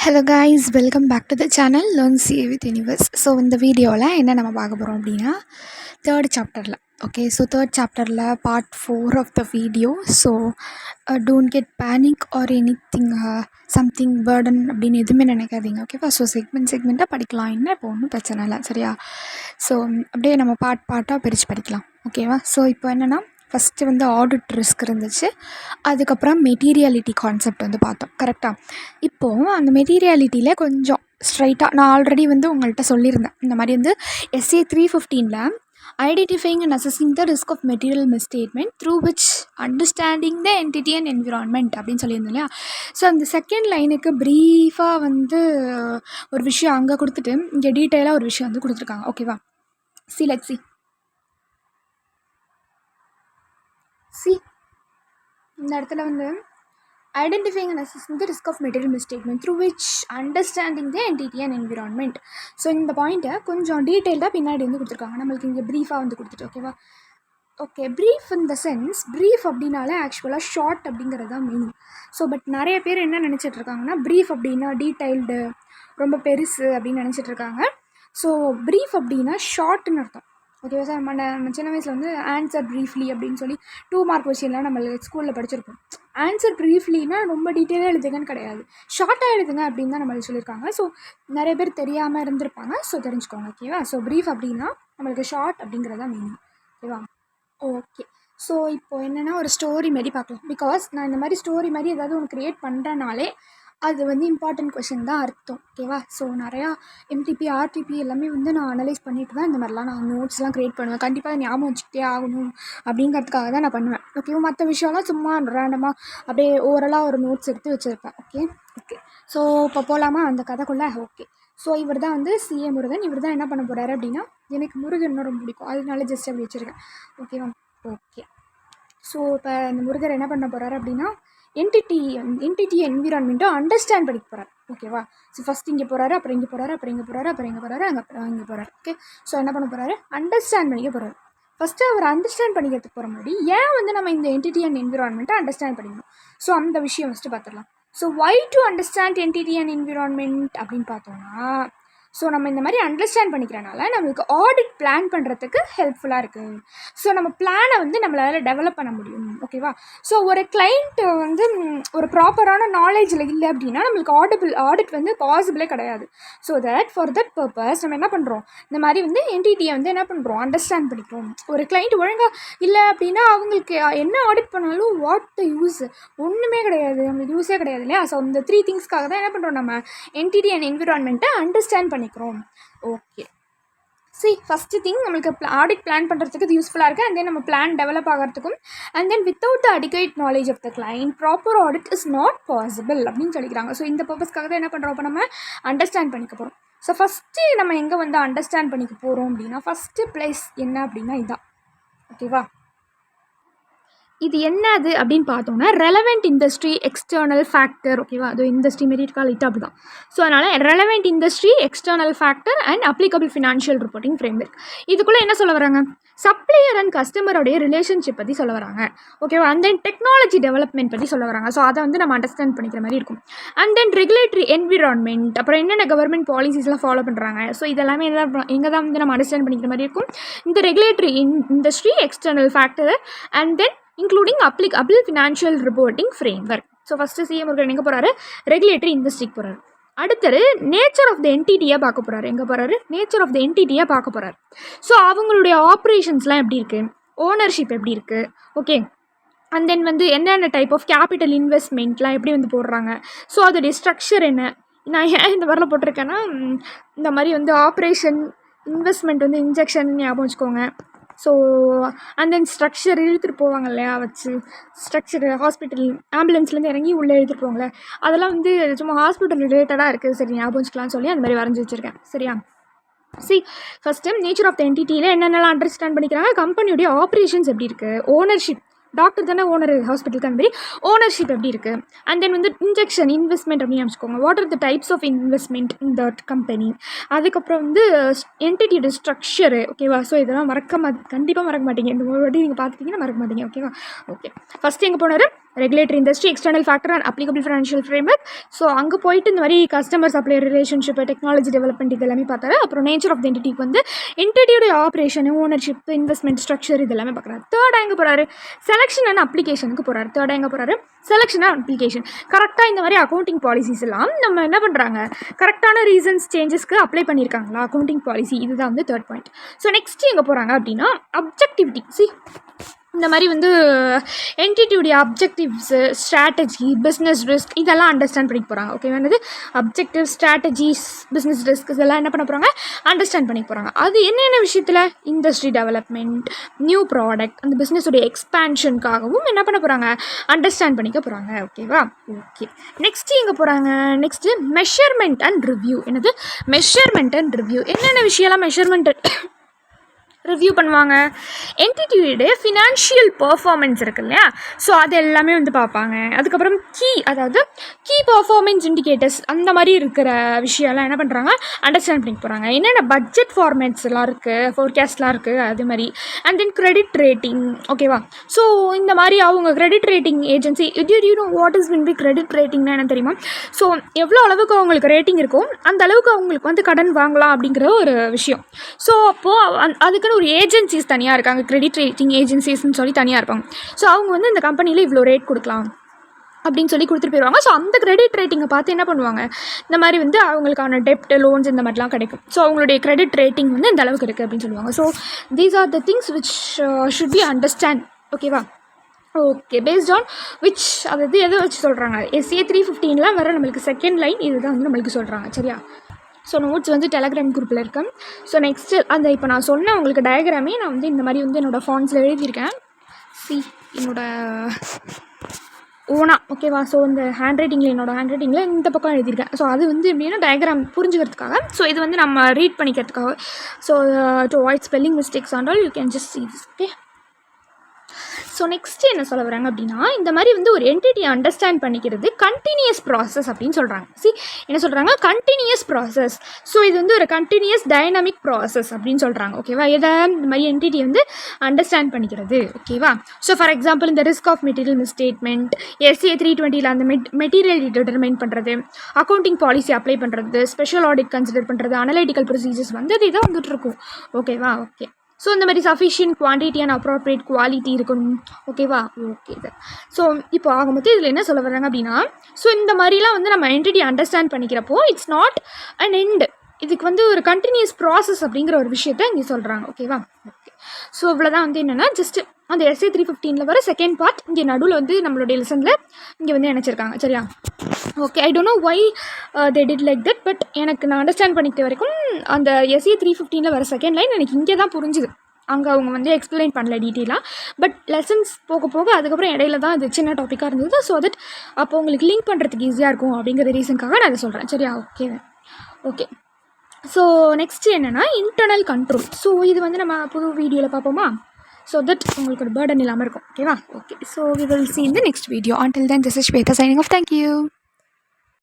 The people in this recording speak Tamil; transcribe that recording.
Hello guys, welcome back to the channel learn CA with universe. So இந்த வீடியோவில் என்ன நம்ம பார்க்க போகிறோம் அப்படின்னா தேர்ட் சாப்டரில். ஓகே, ஸோ தேர்ட் சாப்டரில் part 4 of the video. So don't get panic or anything something burden அப்படின்னு எதுவுமே நினைக்காதீங்க. ஓகேவா? ஸோ செக்மெண்ட்டாக படிக்கலாம், என்ன இப்போ ஒன்றும் பிரச்சனை இல்லை, சரியா? ஸோ அப்படியே நம்ம பார்ட்டாக பிரித்து படிக்கலாம். ஓகேவா? ஸோ இப்போ என்னென்னா ஃபஸ்ட்டு வந்து ஆடிட் ரிஸ்க் இருந்துச்சு, அதுக்கப்புறம் மெட்டீரியாலிட்டி கான்செப்ட் வந்து பார்த்தோம். கரெக்டாக? இப்போது அந்த மெட்டீரியாலிட்டியில் கொஞ்சம் ஸ்ட்ரைட்டாக நான் ஆல்ரெடி வந்து உங்கள்கிட்ட சொல்லியிருந்தேன், இந்த மாதிரி வந்து SA 315 identifying and assessing the risk of material misstatement through which understanding the entity and environment அப்படின்னு சொல்லியிருந்தோம் இல்லையா? ஸோ அந்த செகண்ட் லைனுக்கு ப்ரீஃபாக வந்து ஒரு விஷயம் அங்கே கொடுத்துட்டு இங்கே டீட்டெயிலாக ஒரு விஷயம் வந்து கொடுத்துருக்காங்க. ஓகேவா? சி இந்த இடத்துல வந்து identifying and assessing the risk of material misstatement through which understanding the entity and environment. So இந்த பாயிண்ட்டை கொஞ்சம் டீட்டெயில்டாக பின்னாடி வந்து கொடுத்துருக்காங்க, நம்மளுக்கு இங்கே ப்ரீஃபாக வந்து கொடுத்துட்டு. ஓகேவா? Okay, brief in the sense, brief அப்படின்னாலே ஆக்சுவலாக ஷார்ட் அப்படிங்கிறது தான் மீனிங். ஸோ பட் நிறைய பேர் என்ன நினச்சிட்ருக்காங்கன்னா ப்ரீஃப் அப்படின்னா டீட்டெயில்டு, ரொம்ப பெருசு அப்படின்னு நினச்சிட்ருக்காங்க. ஸோ ப்ரீஃப் அப்படின்னா ஷார்ட்னு அர்த்தம். ஓகேவா சார்? நம்ம சின்ன வயசில் வந்து ஆன்சர் ப்ரீஃப்லி அப்படின்னு சொல்லி 2 மார்க் கொஸ்டின்லாம் நம்ம ஸ்கூலில் படிச்சிருப்போம். ஆன்சர் ப்ரீஃப்லினா ரொம்ப டீட்டெயிலாக எழுதுங்கன்னு கிடையாது, ஷார்ட்டாக எழுதுங்க அப்படின்னு தான் நம்மளுக்கு சொல்லியிருக்காங்க. ஸோ நிறைய பேர் தெரியாமல் இருந்திருப்பாங்க, ஸோ தெரிஞ்சுக்கோங்க. ஓகேவா? ஸோ ப்ரீஃப் அப்படின்னா நம்மளுக்கு ஷார்ட் அப்படிங்கிறதா மீனிங். ஓகேவா? ஓகே, ஸோ இப்போது என்னென்னா ஒரு ஸ்டோரி மாரி பார்க்கலாம். பிகாஸ் நான் இந்த மாதிரி ஸ்டோரி மாதிரி ஏதாவது ஒன்று க்ரியேட் பண்ணுறனாலே அது வந்து இம்பார்ட்டன்ட் கொஷின் தான் அர்த்தம். ஓகேவா? ஸோ நிறையா எம்டிபி ஆர்டிபி எல்லாமே வந்து நான் அனலைஸ் பண்ணிட்டு தான் இந்த மாதிரிலாம் நான் நோட்ஸ்லாம் க்ரியேட் பண்ணுவேன். கண்டிப்பாக ஞாபகம் வச்சுக்கிட்டே ஆகணும் அப்படிங்கிறதுக்காக தான் நான் பண்ணுவேன். ஓகேவா? மற்ற விஷயம்லாம் சும்மா ரேண்டமாக அப்படியே ஓரலாக ஒரு நோட்ஸ் எடுத்து வச்சுருப்பேன். ஓகே, ஸோ இப்போ போகலாமா அந்த கதைக்குள்ளே? ஓகே, ஸோ இவர் தான் வந்து சிஏ முருகன். இவர் தான் என்ன பண்ண போகிறாரு அப்படின்னா, எனக்கு முருகன் ரொம்ப பிடிக்கும், அதனால ஜஸ்ட் அப்படி வச்சுருக்கேன். ஓகேவா? ஓகே, ஸோ இப்போ இந்த முருகர் என்ன பண்ண போகிறாரு அப்படின்னா என்டிட்டி என்விரான்மெண்ட்டை அண்டர்ஸ்டாண்ட் பண்ணிக்க போகிறார். ஓகேவா? ஸோ ஃபஸ்ட் இங்கே போகிறாரு, அப்புறம் இங்கே போகிறாரு, அப்புறம் இங்கே போகிறாரு, அப்புறம் இங்கே போகிறாரு, இங்கே போகிறாரு. ஓகே, ஸோ என்ன பண்ண போகிறாரு? அண்டர்ஸ்டாண்ட் பண்ணிக்க போகிறாரு. ஃபஸ்ட்டு அவர் அண்டர்ஸ்டாண்ட் பண்ணிக்கிறதுக்கு போகிற முன்னாடி ஏன் வந்து நம்ம இந்த என்டிட்டி அண்ட் என்விரான்மெண்ட்டை அண்டர்ஸ்டாண்ட் பண்ணிக்கணும்? ஸோ அந்த விஷயம் ஃபஸ்ட்டு பார்த்துடலாம். So why to understand entity and environment அப்படின்னு பார்த்தோன்னா, ஸோ நம்ம இந்த மாதிரி அண்டர்ஸ்டாண்ட் பண்ணிக்கிறனால நம்மளுக்கு ஆடிட் பிளான் பண்ணுறதுக்கு ஹெல்ப்ஃபுல்லாக இருக்குது. ஸோ நம்ம பிளானை வந்து நம்மளால் டெவலப் பண்ண முடியும். ஓகேவா? ஸோ ஒரு கிளைண்ட்டு வந்து ஒரு ப்ராப்பரான நாலேஜில் இல்லை அப்படின்னா நம்மளுக்கு ஆடிட் வந்து பாசிபிளே கிடையாது. ஸோ ஃபார் தட் பர்பஸ் நம்ம என்ன பண்ணுறோம், இந்த மாதிரி வந்து என்டிட்டியை வந்து என்ன பண்ணுறோம், அண்டர்ஸ்டாண்ட் பண்ணிக்கிறோம். ஒரு கிளைண்ட் ஒழுங்காக இல்லை அப்படின்னா அவங்களுக்கு என்ன ஆடிட் பண்ணாலும் வாட் த யூஸ், ஒன்றுமே கிடையாது, நம்மளுக்கு யூஸே கிடையாது இல்லையா? ஸோ இந்த 3 திங்ஸ்க்காக தான் என்ன பண்ணுறோம், நம்ம என்டிட்டி அண்ட் என்விரான்மெண்ட்டை அண்டர்ஸ்டாண்ட் பண்ணிக்கிறோம். ஓகே, ஃபஸ்ட்டு திங் நம்மளுக்கு ஆடிட் பிளான் பண்ணுறதுக்கு இது யூஸ்ஃபுல்லாக இருக்குது. அண்ட் தென் நம்ம பிளான் டெவலப் ஆகிறதுக்கும், and then without the adequate knowledge of the client proper audit is not possible அப்படின்னு சொல்லிக்கிறாங்க. ஸோ இந்த பர்பஸ்க்காக தான் என்ன பண்ணுறோம், இப்போ நம்ம அண்டர்ஸ்டாண்ட் பண்ணிக்க போகிறோம். ஸோ ஃபஸ்ட்டு நம்ம எங்கே வந்து அண்டர்ஸ்டாண்ட் பண்ணிக்க போகிறோம் அப்படின்னா, ஃபஸ்ட்டு பிளேஸ் என்ன அப்படின்னா இதுதான். ஓகேவா? இது என்னது அப்படின்னு பார்த்தோன்னா ரெலவெண்ட் இண்டஸ்ட்ரி எக்ஸ்டர்னல் ஃபேக்டர். ஓகேவா? அது இண்டஸ்ட்ரி மெரிட் காலிட்டு அப்படி தான். ஸோ அதனால் relevant industry external factor and applicable financial reporting framework. இதுக்குள்ளே என்ன சொல்ல வராங்க, சப்ளையர் அண்ட் கஸ்டமருடைய ரிலேஷன்ஷிப் பற்றி சொல்ல வராங்க. ஓகேவா? அண்ட் தென் டெக்னாலஜி டெவலப்மெண்ட் பற்றி சொல்ல வராங்க. ஸோ அதை வந்து நம்ம அண்டர்ஸ்டாண்ட் பண்ணிக்கிற மாதிரி இருக்கும். அண்ட் தென் ரெகுலேட்டரி என்விரான்மெண்ட், அப்புறம் என்னென்ன கவர்மெண்ட் பாலிசிஸ்லாம் ஃபாலோ பண்ணுறாங்க. ஸோ இதெல்லாமே எங்கே தான் வந்து நம்ம அண்டர்ஸ்டாண்ட் பண்ணிக்கிற மாதிரி இருக்கும். இந்த regulatory industry external factor and then including applicable financial reporting framework. So first CM Murugan எங்கே போகிறாரு, ரெகுலேட்டரி இண்டஸ்ட்ரிக்கு போகிறாரு. அடுத்தது நேச்சர் ஆஃப் த என்டிட்டியாக பார்க்க போகிறாரு. எங்கே போகிறாரு, நேச்சர் ஆஃப் த என்டிட்டியாக பார்க்க போகிறாரு. ஸோ அவங்களுடைய ஆப்ரேஷன்ஸ்லாம் எப்படி இருக்குது, ஓனர்ஷிப் எப்படி இருக்குது, ஓகே, அண்ட் தென் வந்து என்னென்ன டைப் ஆஃப் கேபிட்டல் இன்வெஸ்ட்மெண்ட்லாம் எப்படி வந்து போடுறாங்க, ஸோ அதோடைய ஸ்ட்ரக்சர் என்ன. நான் ஏன் இந்த மாதிரிலாம் போட்டிருக்கேன்னா, இந்த மாதிரி வந்து ஆப்ரேஷன் இன்வெஸ்ட்மெண்ட் வந்து இன்ஜெக்ஷன் ஞாபகம் வச்சுக்கோங்க. ஸோ அண்ட் தென் ஸ்ட்ரக்சர் இழுத்துட்டு போவாங்க இல்லையா, வச்சு ஸ்ட்ரக்சர் ஹாஸ்பிட்டல் ஆம்புலன்ஸ்லேருந்து இறங்கி உள்ளே எழுதிட்டு போவாங்களே, அதெல்லாம் வந்து சும்மா ஹாஸ்பிட்டல் ரிலேட்டடாக இருக்குது. சரி, ஞாபகம் வச்சுக்கலாம்னு சொல்லி அந்த மாதிரி வரைஞ்சி வச்சுருக்கேன். சரியா? ஃபஸ்ட்டு நேச்சர் ஆஃப் த என்டிட்டியில் என்னென்னலாம் அண்டர்ஸ்டாண்ட் பண்ணிக்கிறாங்க, கம்பெனியுடைய ஆப்ரேஷன்ஸ் எப்படி இருக்குது, ஓனர்ஷிப், டாக்டர் தானே ஓனர் ஹாஸ்பிட்டலுக்கு, அந்த மாதிரி ஓனர்ஷிப் எப்படி இருக்குது, அண்ட் தென் வந்து இன்ஜெக்ஷன் இன்வெஸ்ட்மெண்ட் அப்படின்னு வச்சுக்கோங்க, what are the types of investment in that company. அதுக்கப்புறம் வந்து என்டிட்டியோட ஸ்ட்ரக்சரு. ஓகேவா? ஸோ இதெல்லாம் கண்டிப்பாக மறக்க மாட்டீங்க. இந்த ஒரு வாட்டி நீங்கள் பார்த்துட்டிங்கன்னா மறக்க மாட்டீங்க. ஓகேவா? ஓகே, ஃபஸ்ட்டு எங்கே போனார், regulatory industry, external factor and applicable financial framework. So அங்கே போயிட்டு இந்த மாதிரி customer supplier relationship, technology development இது எல்லாமே பார்த்தாரு. அப்புறம் நேச்சர் ஆஃப் த என்டிட்டிக்கு வந்து என்டிட்டியோட ஆப்ரேஷன், ஓனர்ஷிப், இன்வெஸ்ட்மெண்ட் ஸ்ட்ரக்சர் இது எல்லாமே பார்க்குறாரு. தேர்ட் எங்கே போகிறாரு? செலெக்ஷன் அண்ட் அப்ளிகேஷனுக்கு போகிறாரு. தேர்ட் எங்கே போகிறாரு? Selection and application. கரெக்டாக இந்த மாதிரி அக்கௌண்டிங் பாலிசிஸ் எல்லாம் நம்ம என்ன பண்ணுறாங்க, கரெக்டான ரீசன்ஸ் சேஞ்சஸ்க்கு அப்ளை பண்ணியிருக்காங்களா அக்கௌண்டிங் பாலிசி, இதுதான் வந்து தேர்ட் பாயிண்ட். ஸோ நெக்ஸ்ட் எங்கே போகிறாங்க அப்படின்னா அப்ஜெக்டிவிட்டி. இந்த மாதிரி வந்து என்டிட்டியுடைய அப்ஜெக்டிவ்ஸு, ஸ்ட்ராட்டஜி, பிஸ்னஸ் ரிஸ்க் இதெல்லாம் அண்டர்ஸ்டாண்ட் பண்ணிக்க போகிறாங்க. ஓகே, என்னது அப்ஜெக்டிவ், ஸ்ட்ராட்டஜிஸ், பிஸ்னஸ் ரிஸ்க் இதெல்லாம் என்ன பண்ண போகிறாங்க, அண்டர்ஸ்டாண்ட் பண்ணிக்க போகிறாங்க. அது என்னென்ன விஷயத்தில், இண்டஸ்ட்ரி டெவலப்மெண்ட், நியூ ப்ராடக்ட், அந்த பிஸ்னஸுடைய எக்ஸ்பேன்ஷனுக்காகவும் என்ன பண்ண போகிறாங்க, அண்டர்ஸ்டாண்ட் பண்ணிக்க போகிறாங்க. ஓகேவா? ஓகே, நெக்ஸ்ட்டு எங்கே போகிறாங்க, நெக்ஸ்ட்டு மெஷர்மெண்ட் அண்ட் ரிவ்யூ. என்னது மெஷர்மெண்ட் அண்ட் ரிவ்யூ? என்னென்ன விஷயம்லாம் மெஷர்மெண்ட் ரிவ்யூ பண்ணுவாங்க, என்டிட்டியுடைய ஃபினான்ஷியல் பர்ஃபார்மன்ஸ் இருக்கு இல்லையா, ஸோ அது எல்லாமே வந்து பார்ப்பாங்க. அதுக்கப்புறம் கீ பர்ஃபார்மன்ஸ் இண்டிகேட்டர்ஸ் அந்த மாதிரி இருக்கிற விஷயம்லாம் என்ன பண்ணுறாங்க, அண்டர்ஸ்டாண்ட் பண்ணிக்க போகிறாங்க. என்னென்ன பட்ஜெட் ஃபார்மேட்ஸ் எல்லாம் இருக்குது, ஃபோர்காஸ்ட்லாம் இருக்குது, அது மாதிரி. And then credit rating. ஓகேவா? ஸோ இந்த மாதிரி அவங்க credit rating agency, you know what is mean by credit ரேட்டிங்னா என்ன தெரியுமா? ஸோ எவ்வளோ அளவுக்கு அவங்களுக்கு ரேட்டிங் இருக்கும் அந்த அளவுக்கு அவங்களுக்கு வந்து கடன் வாங்கலாம் அப்படிங்கிற ஒரு விஷயம். ஸோ அப்போது அதுக்கு ஒரு ஏஜென்சிஸ் தனியாக இருக்காங்க, கிரெடிட் ரேட்டிங் ஏஜென்சிஸ்ன்னு சொல்லி தனியாக இருப்பாங்க. ஸோ அவங்க வந்து இந்த கம்பெனியில் இவ்வளோ ரேட் கொடுக்கலாம் அப்படின்னு சொல்லி கொடுத்துட்டு போயிடுவாங்க. ஸோ அந்த கிரெடிட் ரேட்டிங்கை பார்த்து என்ன பண்ணுவாங்க, இந்த மாதிரி வந்து அவங்களுக்கான டெப்ட், லோன்ஸ் இந்த மாதிரிலாம் கிடைக்கும். ஸோ அவங்களுடைய கிரெடிட் ரேட்டிங் வந்து இந்த அளவுக்கு இருக்குது அப்படின்னு சொல்லுவாங்க. So these are the things which should be understand. ஓகேவா? ஓகே, பேஸ்ட் ஆன் விச், அதாவது எதை வச்சு சொல்கிறாங்க, SA 315 வர நம்மளுக்கு செகண்ட் லைன் இதுதான் வந்து நம்மளுக்கு சொல்கிறாங்க. சரியா? ஸோ நோட்ஸ் வந்து டெலகிராம் குரூப்பில் இருக்கேன். ஸோ நெக்ஸ்ட்டு அந்த இப்போ நான் சொன்ன உங்களுக்கு டயக்ராமே நான் வந்து இந்த மாதிரி வந்து என்னோடய ஃபாண்ட்ஸில் எழுதியிருக்கேன். என்னோடய ஓனா. ஓகேவா? ஸோ இந்த ஹேண்ட் ரைட்டிங்கில் இந்த பக்கம் எழுதியிருக்கேன். ஸோ அது வந்து எப்படின்னா டயக்ராம் புரிஞ்சுக்கிறதுக்காக. ஸோ இது வந்து நம்ம ரீட் பண்ணிக்கிறதுக்காக. So to avoid spelling mistakes and all you can just see this. Okay, so next என்ன சொல்ல வராங்க அப்படின்னா, இந்த மாதிரி வந்து ஒரு என்டிட்டியை அண்டர்ஸ்டாண்ட் பண்ணிக்கிறது கண்டினியூஸ் ப்ராசஸ் அப்படின்னு சொல்கிறாங்க. என்ன சொல்கிறாங்க, கண்டினியூஸ் ப்ராசஸ். ஸோ இது வந்து ஒரு கண்டினியூஸ் டைனமிக் ப்ராசஸ் அப்படின்னு சொல்கிறாங்க. ஓகேவா? எதை, இந்த மாதிரி என்டிட்டி வந்து அண்டர்ஸ்டாண்ட் பண்ணிக்கிறது. ஓகேவா? ஸோ ஃபார் எக்ஸாம்பிள் இந்த risk of material misstatement, SA 320 அந்த மெட்டீரியல் டிட்டர்மைன் பண்ணுறது, அக்கௌண்டிங் பாலிசி அப்ளை பண்ணுறது, ஸ்பெஷல் ஆடிட் கன்சிடர் பண்ணுறது, அனலைட்டிக்கல் ப்ரொசீஜர்ஸ் வந்து அது இதான் வந்துட்டு இருக்கும். ஓகேவா? ஓகே, ஸோ இந்த மாதிரி sufficient quantity and appropriate quality இருக்கணும். ஓகேவா? Okay sir. ஸோ இப்போ ஆகும்போது இதில் என்ன சொல்ல வர்றாங்க அப்படின்னா, ஸோ இந்த மாதிரிலாம் வந்து நம்ம என்டிட்டி அண்டர்ஸ்டாண்ட் பண்ணிக்கிறப்போ இட்ஸ் நாட் அன் எண்ட், இதுக்கு வந்து ஒரு கண்டினியூஸ் ப்ராசஸ் அப்படிங்கிற ஒரு விஷயத்தை இங்கே சொல்கிறாங்க. ஓகேவா? ஓகே, ஸோ இவ்வளோதான் வந்து என்னென்னா ஜஸ்ட்டு அந்த SA 315 வர செகண்ட் பார்ட் இங்கே நடுவில் வந்து நம்மளுடைய லெசனில் இங்கே வந்து நினச்சிருக்காங்க. சரியா? Okay, I don't know why they did like that, but எனக்கு நான் அண்டர்ஸ்டாண்ட் பண்ணிக்கிட்ட வரைக்கும் அந்த SA 315 வர செகண்ட் லைன் எனக்கு இங்கே தான் புரிஞ்சுது. அங்கே அவங்க வந்து எக்ஸ்பிளைன் பண்ணல டீட்டெயிலாக. பட் லெசன்ஸ் போக போக அதுக்கப்புறம் இடையில தான் அது சின்ன டாப்பிக்காக இருந்தது. ஸோ தட் அப்போ உங்களுக்கு லிங்க் பண்ணுறதுக்கு ஈஸியாக இருக்கும் அப்படிங்கிற ரீசனுக்காக நான் அதை சொல்கிறேன். சரியா? Okay okay. ஸோ நெக்ஸ்ட்டு என்னென்னா இன்டர்னல் கண்ட்ரோல். ஸோ இது வந்து நம்ம புது வீடியோவில் பார்ப்போமா? ஸோ தட் உங்களுக்கு ஒரு பேர்டன் இல்லாமல் இருக்கும். ஓகேவா? Okay, so we will see in the next video. Until then, this is Shweta signing off. Thank you.